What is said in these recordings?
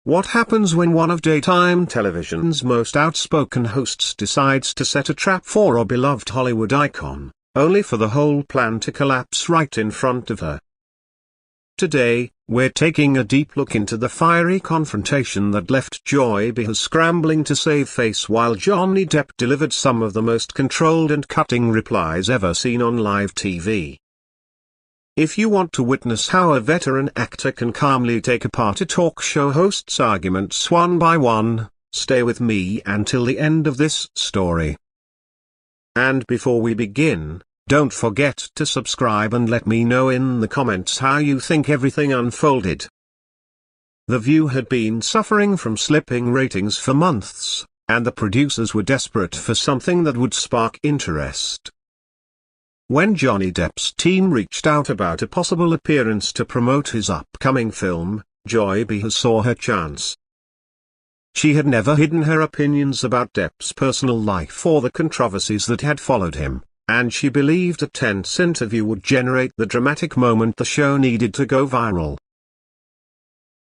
What happens when one of daytime television's most outspoken hosts decides to set a trap for a beloved Hollywood icon, only for the whole plan to collapse right in front of her? Today, we're taking a deep look into the fiery confrontation that left Joy Behar scrambling to save face while Johnny Depp delivered some of the most controlled and cutting replies ever seen on live TV. If you want to witness how a veteran actor can calmly take apart a talk show host's arguments one by one, stay with me until the end of this story. And before we begin, don't forget to subscribe and let me know in the comments how you think everything unfolded. The View had been suffering from slipping ratings for months, and the producers were desperate for something that would spark interest. When Johnny Depp's team reached out about a possible appearance to promote his upcoming film, Joy Behar saw her chance. She had never hidden her opinions about Depp's personal life or the controversies that had followed him, and she believed a tense interview would generate the dramatic moment the show needed to go viral.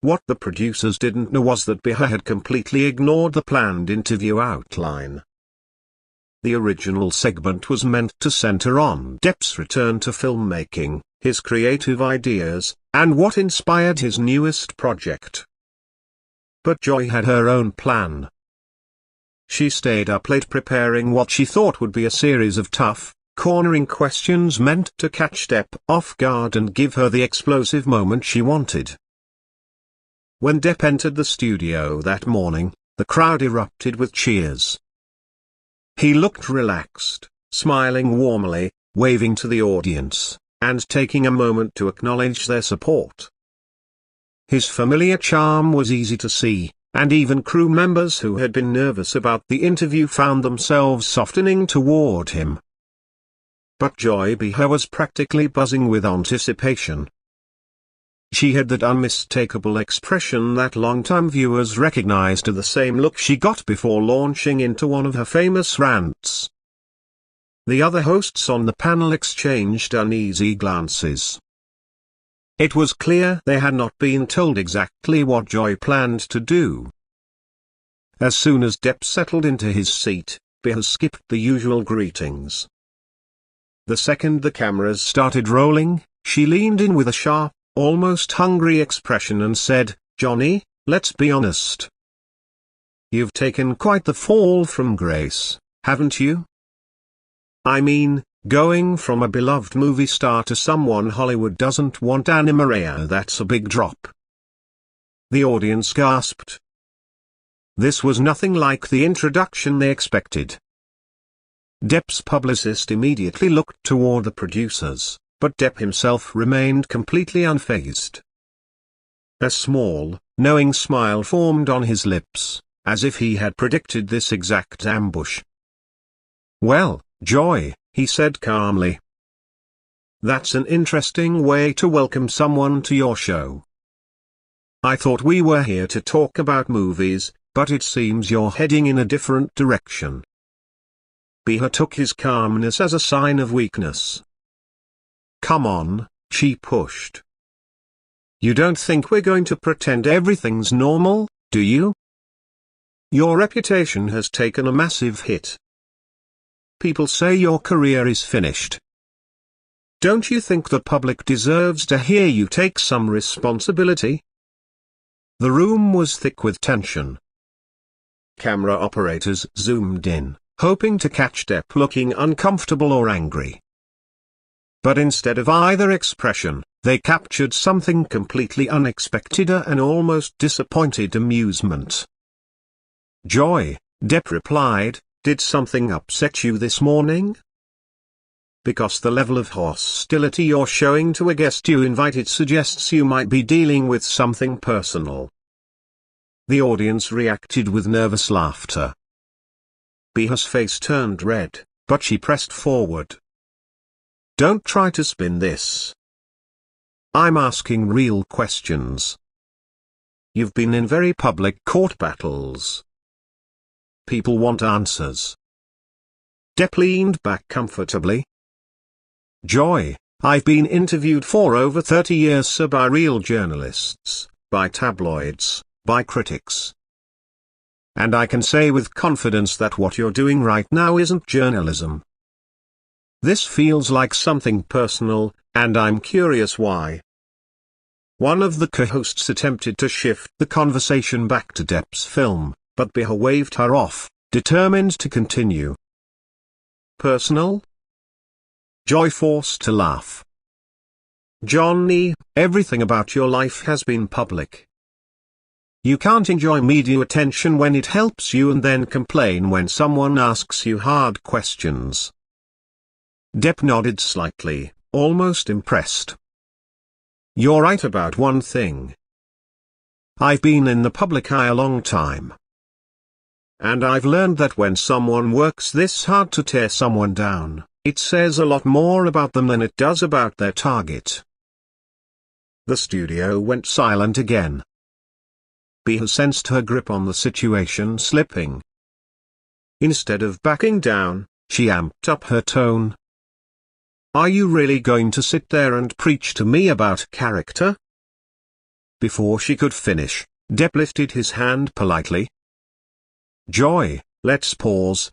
What the producers didn't know was that Behar had completely ignored the planned interview outline. The original segment was meant to center on Depp's return to filmmaking, his creative ideas, and what inspired his newest project. But Joy had her own plan. She stayed up late preparing what she thought would be a series of tough, cornering questions meant to catch Depp off guard and give her the explosive moment she wanted. When Depp entered the studio that morning, the crowd erupted with cheers. He looked relaxed, smiling warmly, waving to the audience, and taking a moment to acknowledge their support. His familiar charm was easy to see, and even crew members who had been nervous about the interview found themselves softening toward him. But Joy Behar was practically buzzing with anticipation. She had that unmistakable expression that longtime viewers recognized as the same look she got before launching into one of her famous rants. The other hosts on the panel exchanged uneasy glances. It was clear they had not been told exactly what Joy planned to do. As soon as Depp settled into his seat, Behar skipped the usual greetings. The second the cameras started rolling, she leaned in with a sharp, almost hungry expression and said, "Johnny, let's be honest. You've taken quite the fall from grace, haven't you? I mean, going from a beloved movie star to someone Hollywood doesn't want anymore, that's a big drop." The audience gasped. This was nothing like the introduction they expected. Depp's publicist immediately looked toward the producers, but Depp himself remained completely unfazed. A small, knowing smile formed on his lips, as if he had predicted this exact ambush. "Well, Joy," he said calmly. "That's an interesting way to welcome someone to your show. I thought we were here to talk about movies, but it seems you're heading in a different direction." Behar took his calmness as a sign of weakness. "Come on," she pushed. "You don't think we're going to pretend everything's normal, do you? Your reputation has taken a massive hit. People say your career is finished. Don't you think the public deserves to hear you take some responsibility?" The room was thick with tension. Camera operators zoomed in, hoping to catch Depp looking uncomfortable or angry. But instead of either expression, they captured something completely unexpected, an almost disappointed amusement. "Joy," Depp replied, "did something upset you this morning? Because the level of hostility you're showing to a guest you invited suggests you might be dealing with something personal." The audience reacted with nervous laughter. Behar's face turned red, but she pressed forward. "Don't try to spin this. I'm asking real questions. You've been in very public court battles. People want answers." Depp leaned back comfortably. "Joy, I've been interviewed for over 30 years, sir, by real journalists, by tabloids, by critics. And I can say with confidence that what you're doing right now isn't journalism. This feels like something personal, and I'm curious why. One of the co-hosts attempted to shift the conversation back to Depp's film, but Behar waved her off, determined to continue. Personal? Joy forced to laugh. Johnny, everything about your life has been public. You can't enjoy media attention when it helps you and then complain when someone asks you hard questions. Depp nodded slightly, almost impressed. You're right about one thing. I've been in the public eye a long time. And I've learned that when someone works this hard to tear someone down, it says a lot more about them than it does about their target. The studio went silent again. Behar sensed her grip on the situation slipping. Instead of backing down, she amped up her tone. Are you really going to sit there and preach to me about character? Before she could finish, Depp lifted his hand politely. Joy, let's pause.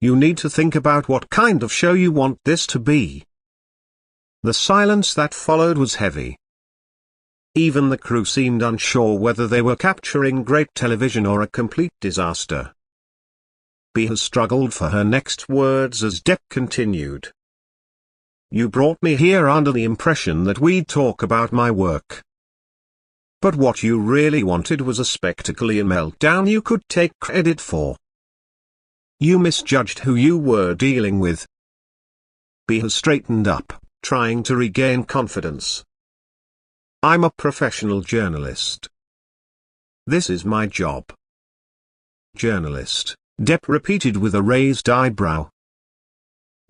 You need to think about what kind of show you want this to be. The silence that followed was heavy. Even the crew seemed unsure whether they were capturing great television or a complete disaster. Behar struggled for her next words as Depp continued. You brought me here under the impression that we'd talk about my work. But what you really wanted was a spectacle, a meltdown you could take credit for. You misjudged who you were dealing with. Behar straightened up, trying to regain confidence. I'm a professional journalist. This is my job. Journalist, Depp repeated with a raised eyebrow.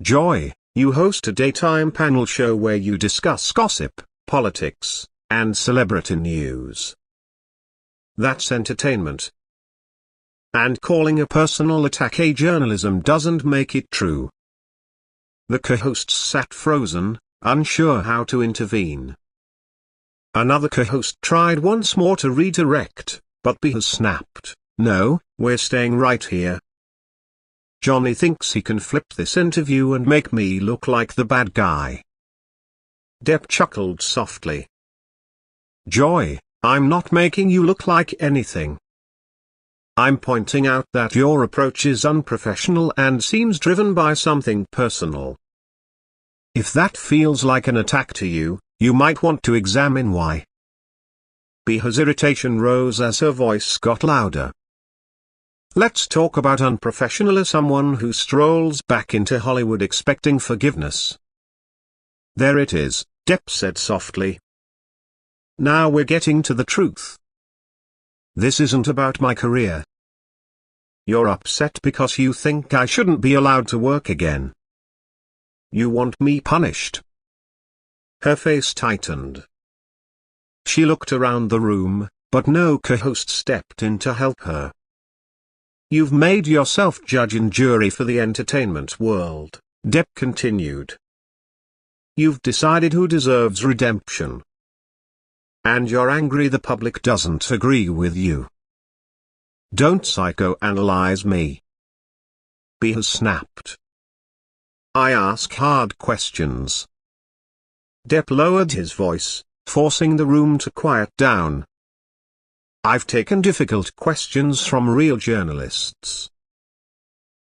Joy, you host a daytime panel show where you discuss gossip, politics, and celebrity news. That's entertainment. And calling a personal attack a journalism doesn't make it true. The co-hosts sat frozen, unsure how to intervene. Another co-host tried once more to redirect, but Behar snapped, No, we're staying right here. Johnny thinks he can flip this interview and make me look like the bad guy. Depp chuckled softly. Joy, I'm not making you look like anything. I'm pointing out that your approach is unprofessional and seems driven by something personal. If that feels like an attack to you, you might want to examine why. Behar's irritation rose as her voice got louder. Let's talk about unprofessional as someone who strolls back into Hollywood expecting forgiveness. There it is, Depp said softly. Now we're getting to the truth. This isn't about my career. You're upset because you think I shouldn't be allowed to work again. You want me punished. Her face tightened. She looked around the room, but no co-host stepped in to help her. You've made yourself judge and jury for the entertainment world, Depp continued. You've decided who deserves redemption. And you're angry the public doesn't agree with you. Don't psychoanalyze me. Behar snapped. I ask hard questions. Depp lowered his voice, forcing the room to quiet down. I've taken difficult questions from real journalists.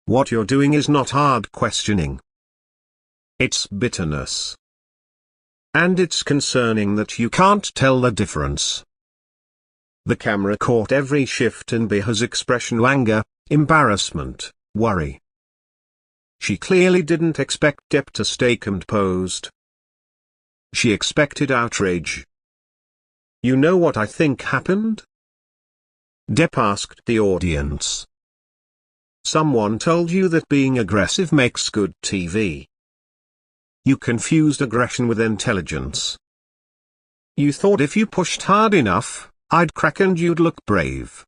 What you're doing is not hard questioning. It's bitterness. And it's concerning that you can't tell the difference. The camera caught every shift in Behar's expression: anger, embarrassment, worry. She clearly didn't expect Depp to stay composed. She expected outrage. You know what I think happened? Depp asked the audience. Someone told you that being aggressive makes good TV. You confused aggression with intelligence. You thought if you pushed hard enough, I'd crack and you'd look brave.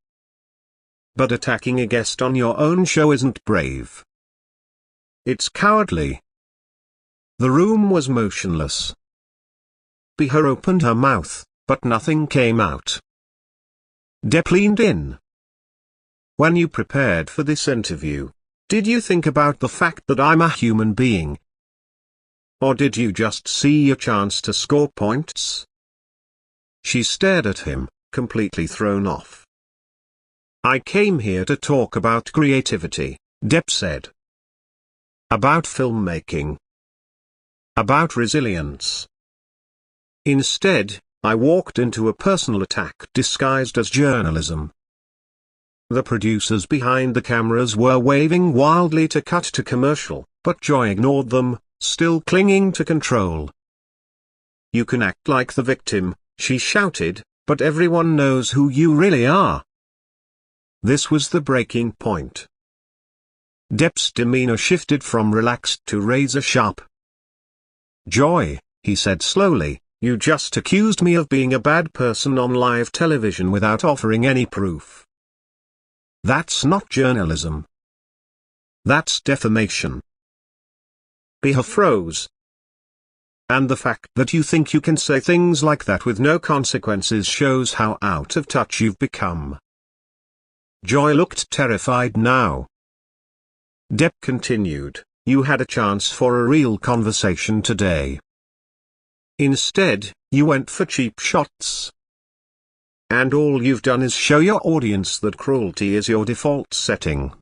But attacking a guest on your own show isn't brave. It's cowardly. The room was motionless. Behar opened her mouth, but nothing came out. Depp leaned in. When you prepared for this interview, did you think about the fact that I'm a human being? Or did you just see a chance to score points? She stared at him, completely thrown off. I came here to talk about creativity, Depp said. About filmmaking. About resilience. Instead, I walked into a personal attack disguised as journalism. The producers behind the cameras were waving wildly to cut to commercial, but Joy ignored them, still clinging to control. You can act like the victim, she shouted, but everyone knows who you really are. This was the breaking point. Depp's demeanor shifted from relaxed to razor-sharp. Joy, he said slowly, you just accused me of being a bad person on live television without offering any proof. That's not journalism. That's defamation. Behar froze. And the fact that you think you can say things like that with no consequences shows how out of touch you've become. Joy looked terrified now. Depp continued, you had a chance for a real conversation today. Instead, you went for cheap shots. And all you've done is show your audience that cruelty is your default setting.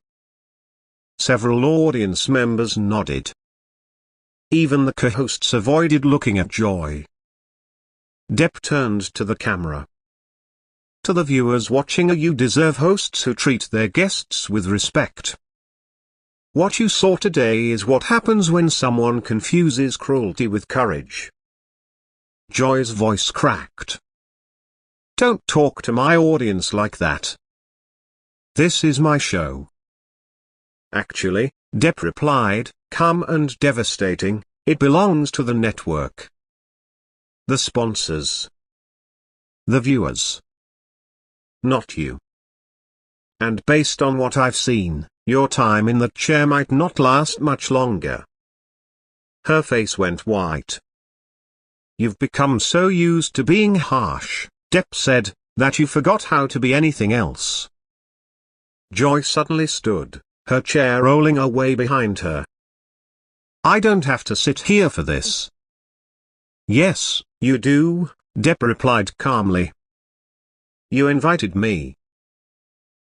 Several audience members nodded. Even the co-hosts avoided looking at Joy. Depp turned to the camera. To the viewers watching, you deserve hosts who treat their guests with respect. What you saw today is what happens when someone confuses cruelty with courage. Joy's voice cracked. Don't talk to my audience like that. This is my show. Actually, Depp replied, calm and devastating, it belongs to the network. The sponsors. The viewers. Not you. And based on what I've seen, your time in that chair might not last much longer. Her face went white. You've become so used to being harsh, Depp said, that you forgot how to be anything else. Joy suddenly stood, her chair rolling away behind her. I don't have to sit here for this. Yes, you do, Depp replied calmly. You invited me.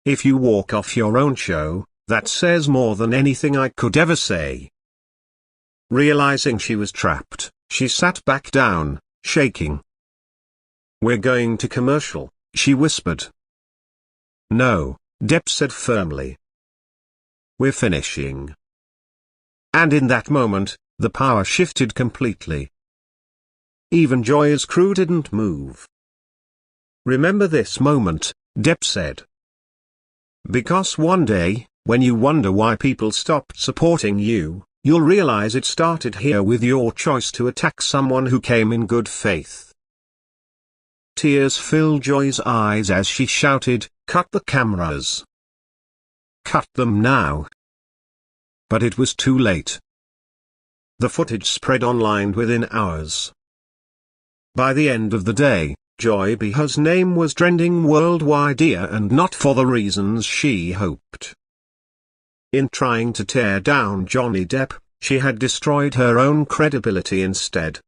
If you walk off your own show, that says more than anything I could ever say. Realizing she was trapped, she sat back down, shaking. We're going to commercial, she whispered. No, Depp said firmly. We're finishing. And in that moment, the power shifted completely. Even Joy's crew didn't move. Remember this moment, Depp said. Because one day, when you wonder why people stopped supporting you, you'll realize it started here with your choice to attack someone who came in good faith. Tears filled Joy's eyes as she shouted, cut the cameras. Cut them now. But it was too late. The footage spread online within hours. By the end of the day, Joy Behar's name was trending worldwide, and not for the reasons she hoped. In trying to tear down Johnny Depp, she had destroyed her own credibility instead.